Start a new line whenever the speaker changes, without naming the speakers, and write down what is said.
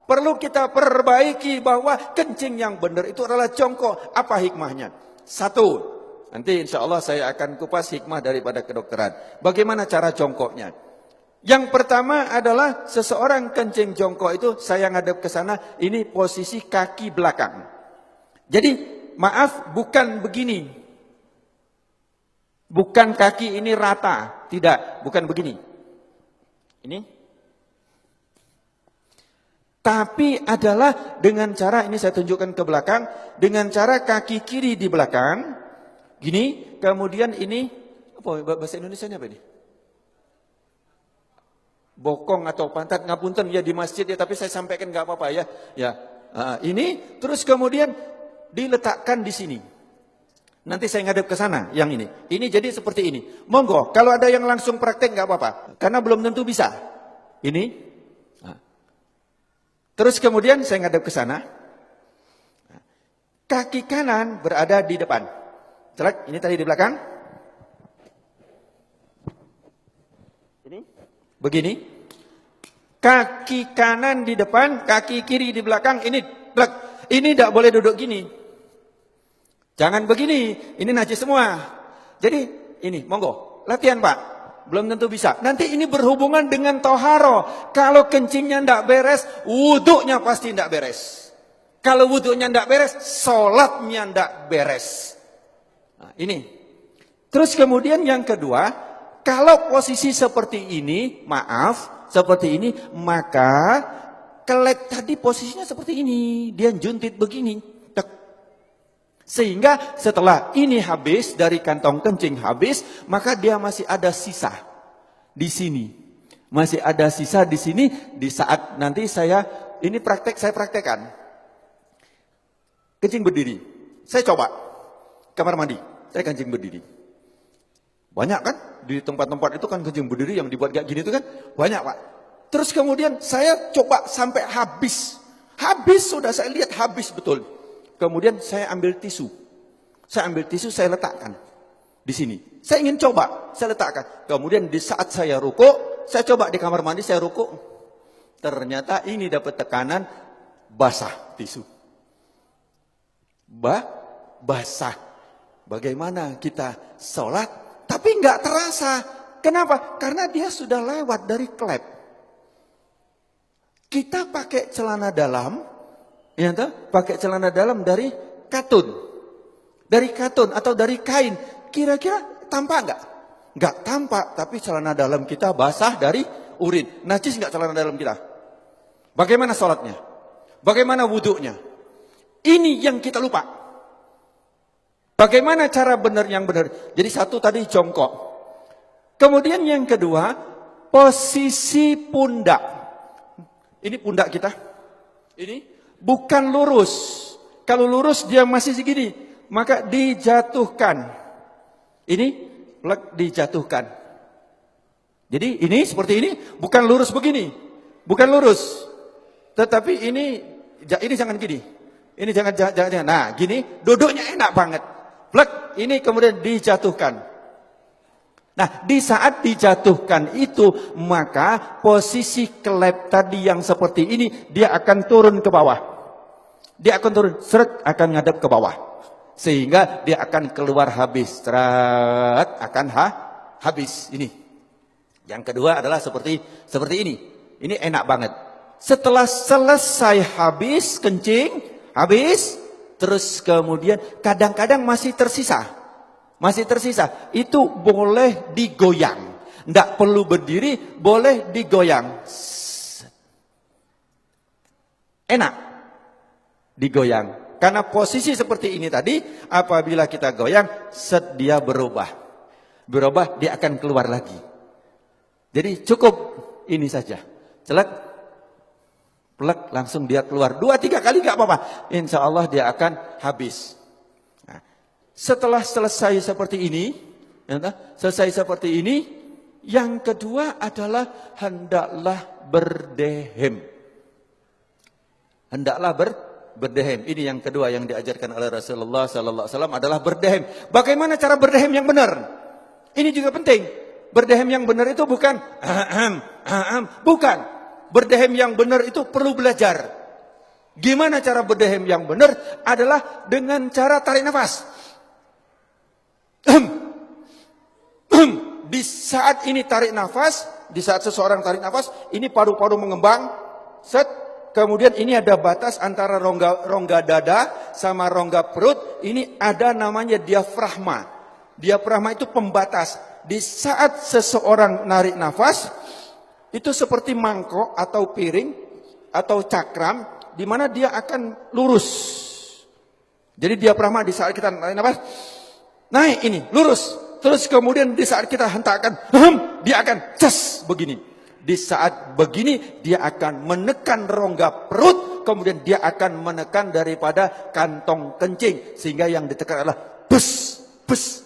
Perlu kita perbaiki bahwa kencing yang benar itu adalah jongkok. Apa hikmahnya? Satu, nanti insya Allah saya akan kupas hikmah daripada kedokteran. Bagaimana cara jongkoknya? Yang pertama adalah seseorang kencing jongkok itu, saya ngadep ke sana, ini posisi kaki belakang. Jadi maaf, bukan begini. Bukan kaki ini rata, tidak, bukan begini. Ini. Tapi adalah dengan cara, ini saya tunjukkan ke belakang, dengan cara kaki kiri di belakang, gini, kemudian ini, apa bahasa Indonesianya apa ini? Bokong atau pantat, ngapunten ya di masjid ya, tapi saya sampaikan nggak apa-apa ya. Ya, ini, terus kemudian diletakkan di sini. Nanti saya ngadep ke sana, yang ini. Ini jadi seperti ini. Monggo, kalau ada yang langsung praktek nggak apa-apa, karena belum tentu bisa. Ini. Terus kemudian saya ngadep ke sana. Kaki kanan berada di depan. Celak, ini tadi di belakang. Ini. Begini. Kaki kanan di depan, kaki kiri di belakang. Ini, celak. Ini tidak boleh duduk gini. Jangan begini. Ini najis semua. Jadi, ini, monggo. Latihan Pak. Belum tentu bisa. Nanti ini berhubungan dengan toharo. Kalau kencingnya tidak beres, wuduknya pasti tidak beres. Kalau wuduknya tidak beres, sholatnya tidak beres. Nah, ini. Terus kemudian yang kedua, kalau posisi seperti ini, maaf, seperti ini, maka kelek tadi posisinya seperti ini. Dia juntit begini. Sehingga setelah ini habis, dari kantong kencing habis, maka dia masih ada sisa di sini. Masih ada sisa di sini, di saat nanti saya praktekkan. Kencing berdiri. Saya coba. Kamar mandi, saya kencing berdiri. Banyak kan? Di tempat-tempat itu kan kencing berdiri yang dibuat kayak gini itu kan? Banyak Pak. Terus kemudian saya coba sampai habis. Habis sudah saya lihat habis betul. Kemudian saya ambil tisu. Saya ambil tisu, saya letakkan di sini. Saya ingin coba, saya letakkan. Kemudian di saat saya rukuk, saya coba di kamar mandi, saya rukuk. Ternyata ini dapat tekanan basah tisu. Basah. Bagaimana kita sholat, tapi nggak terasa. Kenapa? Karena dia sudah lewat dari klep. Kita pakai celana dalam, ya toh? Pakai celana dalam dari katun. Dari katun atau dari kain. Kira-kira tampak enggak? Enggak tampak, tapi celana dalam kita basah dari urin. Najis enggak celana dalam kita? Bagaimana sholatnya? Bagaimana wuduknya? Ini yang kita lupa. Bagaimana cara benar yang benar? Jadi satu tadi jongkok. Kemudian yang kedua, posisi pundak. Ini pundak kita. Ini. Bukan lurus. Kalau lurus dia masih segini. Maka dijatuhkan. Ini dijatuhkan. Jadi ini seperti ini. Bukan lurus begini. Bukan lurus. Tetapi ini jangan gini. Ini jangan. Nah gini. Duduknya enak banget. Plek. Ini kemudian dijatuhkan. Nah, di saat dijatuhkan itu, maka posisi kelep tadi yang seperti ini, dia akan turun ke bawah. Dia akan turun, seret, akan ngadep ke bawah. Sehingga dia akan keluar habis. Seret, akan habis. Ini. Yang kedua adalah seperti ini. Ini enak banget. Setelah selesai habis, kencing, habis, terus kemudian kadang-kadang masih tersisa. Itu boleh digoyang. Tidak perlu berdiri, boleh digoyang. Enak digoyang. Karena posisi seperti ini tadi, apabila kita goyang, dia berubah. Berubah, dia akan keluar lagi. Jadi cukup ini saja. Celek, plek, langsung dia keluar. 2-3 kali gak apa-apa. Insya Allah dia akan habis. Setelah selesai seperti ini, yang kedua adalah hendaklah berdehem. Hendaklah berdehem. Ini yang kedua yang diajarkan oleh Rasulullah sallallahu alaihi wasallam adalah berdehem. Bagaimana cara berdehem yang benar? Ini juga penting. Berdehem yang benar itu bukan bukan. berdehem yang benar itu perlu belajar. Gimana cara berdehem yang benar? Adalah dengan cara tarik nafas. Di saat ini tarik nafas, di saat seseorang tarik nafas, ini paru-paru mengembang, set. Kemudian ini ada batas antara rongga dada sama rongga perut. Ini ada namanya diafragma. Diafragma itu pembatas. Di saat seseorang narik nafas, itu seperti mangkok atau piring atau cakram, di mana dia akan lurus. Jadi diafragma di saat kita narik nafas, naik ini, lurus. Terus kemudian di saat kita hentakkan, dia akan cas begini. Di saat begini dia akan menekan rongga perut, kemudian dia akan menekan daripada kantong kencing, sehingga yang ditekan adalah bus, bus,